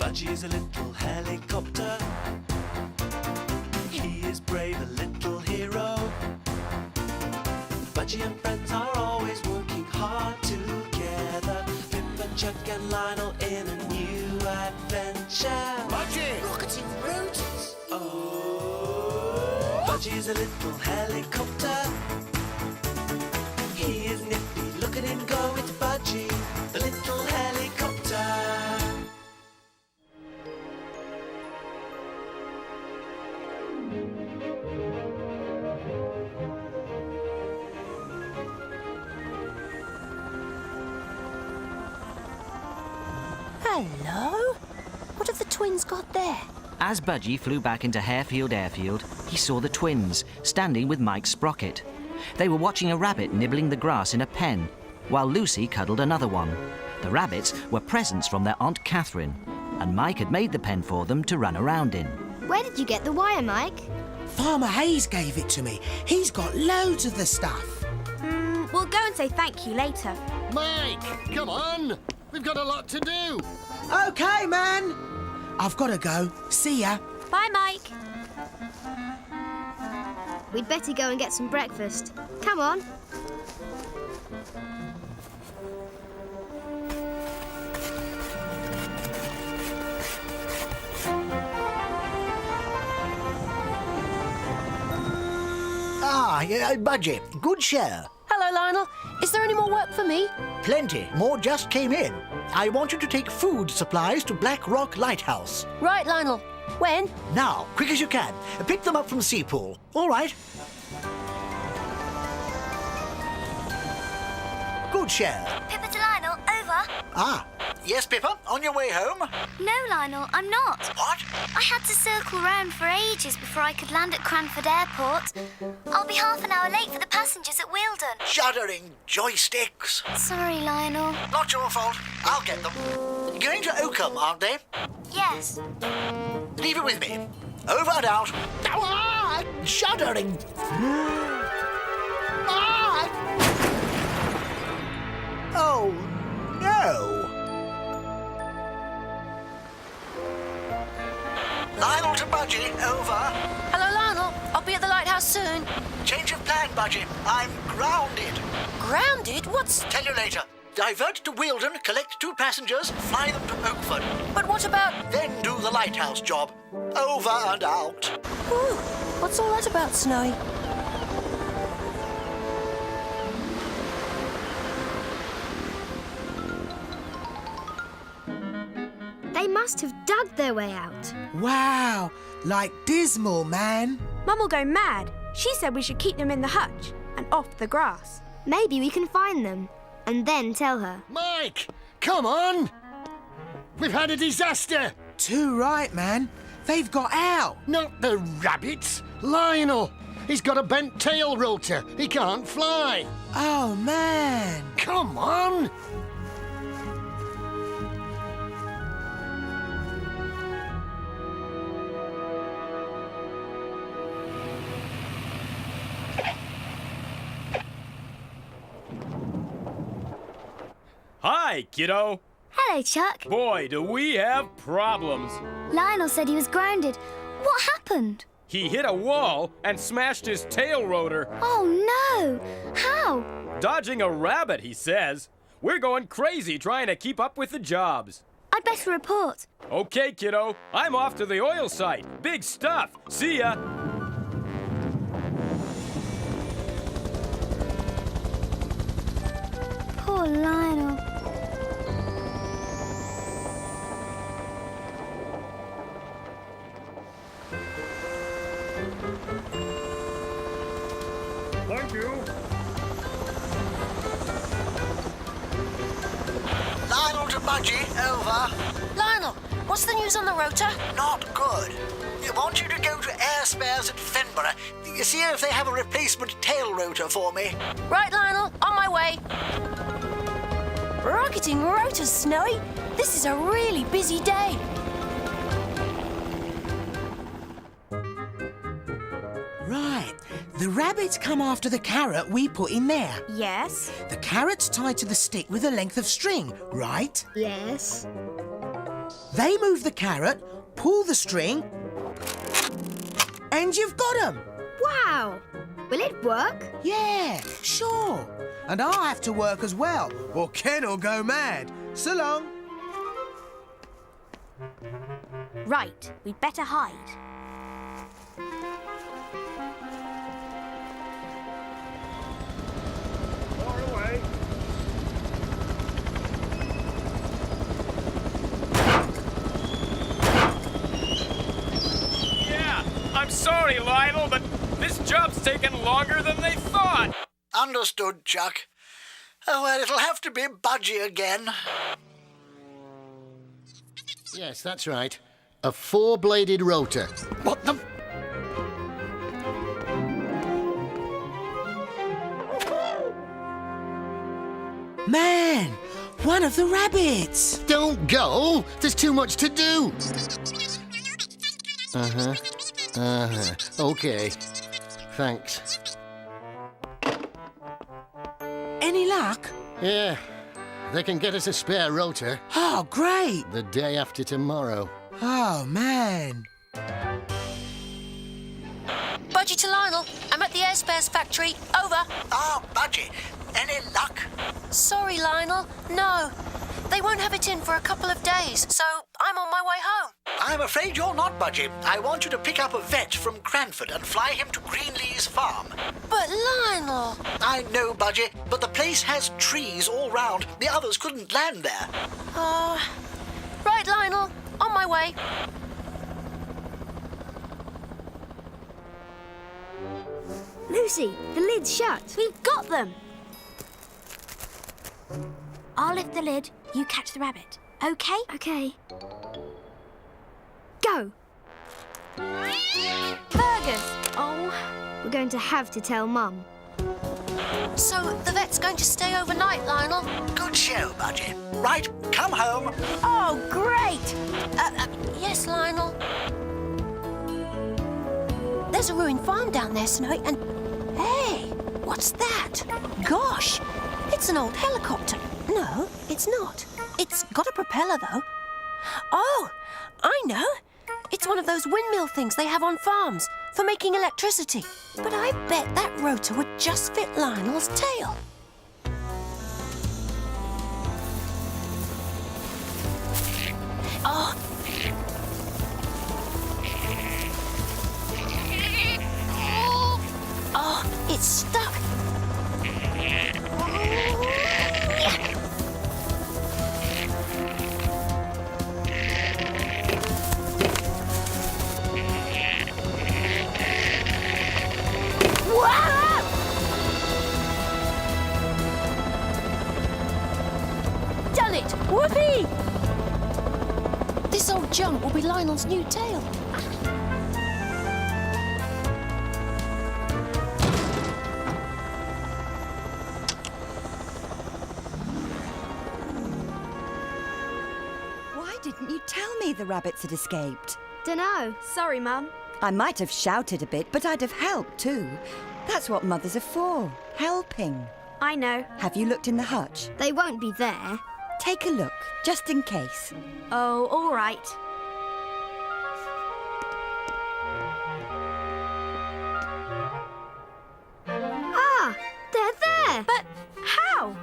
Budgie's a little helicopter. He is brave, a little hero. Budgie and friends are always working hard together. Pip and Chuck and Lionel in a new adventure. Budgie! Rocketing rotors. Oh, Budgie's a little helicopter. He is nippy, look at him go, it's Budgie, the little helicopter. Hello? What have the twins got there? As Budgie flew back into Harefield Airfield, he saw the twins, standing with Mike Sprocket. They were watching a rabbit nibbling the grass in a pen, while Lucy cuddled another one. The rabbits were presents from their Aunt Catherine, and Mike had made the pen for them to run around in. Where did you get the wire, Mike? Farmer Hayes gave it to me. He's got loads of the stuff. We'll go and say thank you later. Mike, come on! We've got a lot to do. OK, man. I've got to go. See ya. Bye, Mike. We'd better go and get some breakfast. Come on. Budgie, good show. Hello, Lionel. Is there any more work for me? Plenty. More just came in. I want you to take food supplies to Black Rock Lighthouse. Right, Lionel. When? Now, quick as you can. Pick them up from Seapool. All right. Good show. Pippa to Lionel, over. Ah, yes, Pippa, on your way home? No, Lionel, I'm not. What? I had to circle round for ages before I could land at Cranford Airport. I'll be half an hour late for the passengers at Wealdon. Shuddering joysticks. Sorry, Lionel. Not your fault. I'll get them. Going to Oakham, aren't they? Yes. Leave it with me. Over and out. Ah, shuddering. Ah! Oh, no. Lionel to Budgie, over. Hello, Lionel. I'll be at the lighthouse soon. Change of plan, Budgie. I'm grounded. Grounded? What's... Tell you later. Divert to Wealdon, collect 2 passengers, fly them to Oakford. But what about... Then do the lighthouse job. Over and out. Ooh, what's all that about, Snowy? They must have dug their way out. Wow, like Dismal, man. Mum will go mad. She said we should keep them in the hutch and off the grass. Maybe we can find them and then tell her. Mike, come on! We've had a disaster. Too right, man. They've got out. Not the rabbits. Lionel. He's got a bent tail rotor. He can't fly. Oh, man. Come on! Hi, kiddo. Hello, Chuck. Boy, do we have problems. Lionel said he was grounded. What happened? He hit a wall and smashed his tail rotor. Oh, no. How? Dodging a rabbit, he says. We're going crazy trying to keep up with the jobs. I'd better report. Okay, kiddo. I'm off to the oil site. Big stuff. See ya. Poor Lionel. Thank you. Lionel to Budgie, over. Lionel, what's the news on the rotor? Not good. I want you to go to Air Spares at Fenborough. You see if they have a replacement tail rotor for me. Right, Lionel, on my way. Rocketing rotors, Snowy. This is a really busy day. Right. The rabbits come after the carrot we put in there. Yes. The carrot's tied to the stick with a length of string, right? Yes. They move the carrot, pull the string, and you've got 'em. Wow! Will it work? Yeah, sure. And I'll have to work as well, or Ken will go mad. So long. Right, we'd better hide. Far away. Yeah, I'm sorry, Lionel, but this job's taken longer than they thought. Understood, Chuck. Oh, well, it'll have to be Budgie again. Yes, that's right. A four-bladed rotor. What the... Man, one of the rabbits. Don't go! There's too much to do! Okay. Thanks. Any luck? Yeah. They can get us a spare rotor Oh, great. the day after tomorrow. Oh, man. Budgie to Lionel. I'm at the air spares factory. Over. Ah, Budgie. Any luck? Sorry, Lionel. No. They won't have it in for a couple of days, so I'm on my way home. I'm afraid you're not, Budgie. I want you to pick up a vet from Cranford and fly him to Greenlee's farm. But Lionel... I know, Budgie, but the place has trees all round. The others couldn't land there. Right, Lionel. On my way. Lucy, the lid's shut. We've got them. I'll lift the lid. You catch the rabbit. Okay? Okay. Go. Fergus. Oh. We're going to have to tell Mum. So the vet's going to stay overnight, Lionel? Good show, Budgie. Right, come home. Oh, great. Yes, Lionel. There's a ruined farm down there, Snowy, and... Hey, what's that? Gosh, it's an old helicopter. No, it's not. It's got a propeller, though. Oh, I know. It's one of those windmill things they have on farms for making electricity. But I bet that rotor would just fit Lionel's tail. Oh. Oh, it's stuck. Done it! Whoopee! This old junk will be Lionel's new tail. Why didn't you tell me the rabbits had escaped? Dunno. Sorry, Mum. I might have shouted a bit, but I'd have helped too. That's what mothers are for, helping. I know. Have you looked in the hutch? They won't be there. Take a look, just in case. Oh, all right. Ah, they're there. But how?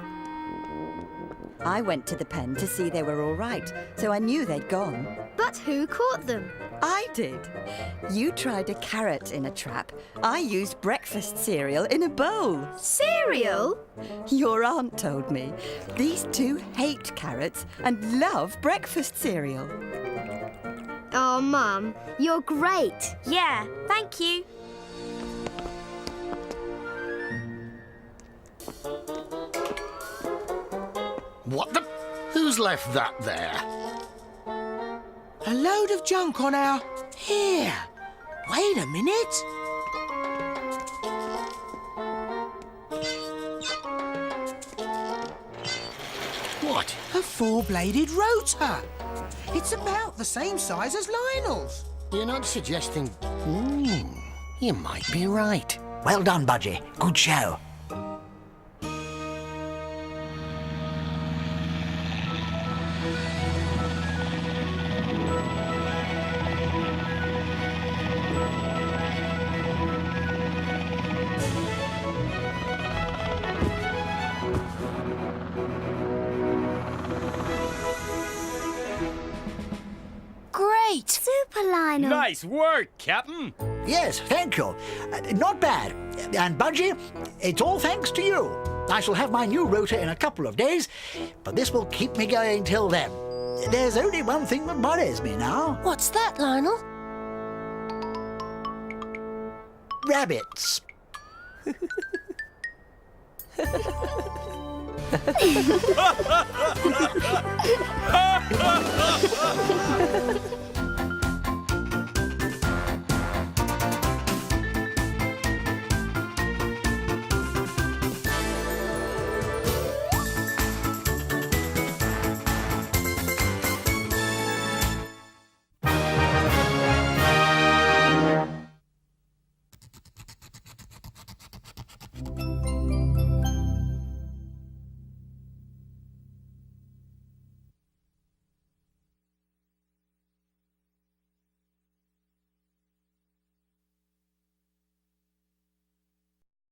I went to the pen to see they were all right, so I knew they'd gone. But who caught them? I did. You tried a carrot in a trap. I used breakfast cereal in a bowl. Cereal? Your aunt told me. These two hate carrots and love breakfast cereal. Oh, Mum, you're great. Yeah, thank you. What the... Who's left that there? A load of junk on our... Here. Wait a minute. What? A four-bladed rotor. It's about the same size as Lionel's. You're not suggesting... you might be right. Well done, Budgie. Good show. great. Super, Lionel. Nice work, Captain. Yes, thank you. Not bad. And Budgie, it's all thanks to you. I shall have my new rotor in a couple of days, but this will keep me going till then. There's only one thing that worries me now. What's that, Lionel? Rabbits.